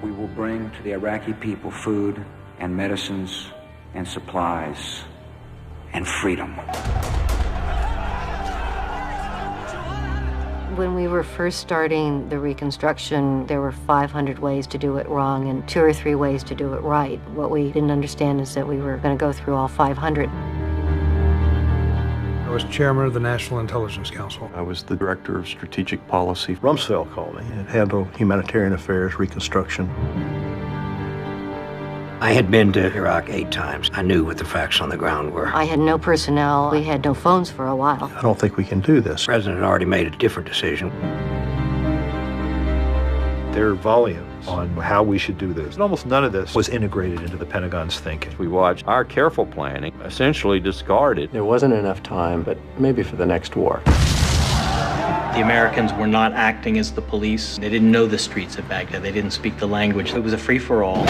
We will bring to the Iraqi people food and medicines and supplies and freedom. When we were first starting the reconstruction, there were 500 ways to do it wrong and 2 or 3 ways to do it right. What we didn't understand is that we were going to go through all 500. I was chairman of the National Intelligence Council. I was the director of strategic policy. Rumsfeld called me and handled humanitarian affairs, reconstruction. I had been to Iraq 8 times. I knew what the facts on the ground were. I had no personnel. We had no phones for a while. I don't think we can do this. The president had already made a different decision. There are volumes on how we should do this. And almost none of this was integrated into the Pentagon's thinking. We watched our careful planning essentially discarded. There wasn't enough time, but maybe for the next war. The Americans were not acting as the police. They didn't know the streets of Baghdad. They didn't speak the language. It was a free-for-all.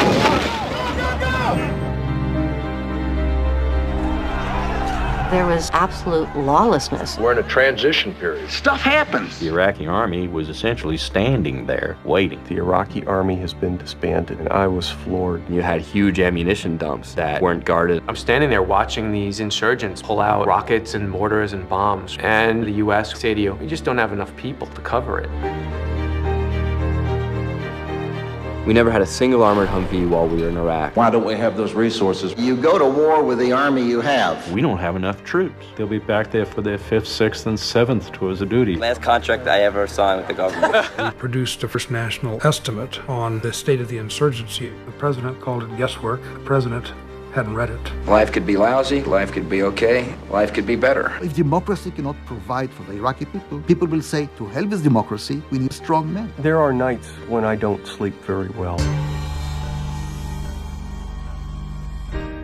There was absolute lawlessness. We're in a transition period. Stuff happens. The Iraqi army was essentially standing there, waiting. The Iraqi army has been disbanded, and I was floored. You had huge ammunition dumps that weren't guarded. I'm standing there watching these insurgents pull out rockets and mortars and bombs, and the U.S. say to you, we just don't have enough people to cover it. We never had a single armored Humvee while we were in Iraq. Why don't we have those resources? You go to war with the army you have. We don't have enough troops. They'll be back there for their 5th, 6th, and 7th tours of duty. Last contract I ever signed with the government. We produced the first national estimate on the state of the insurgency. The president called it guesswork. The president hadn't read it. Life could be lousy, life could be okay, life could be better. If democracy cannot provide for the Iraqi people, people will say, to hell with democracy, we need strong men. There are nights when I don't sleep very well.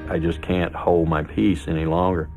I just can't hold my peace any longer.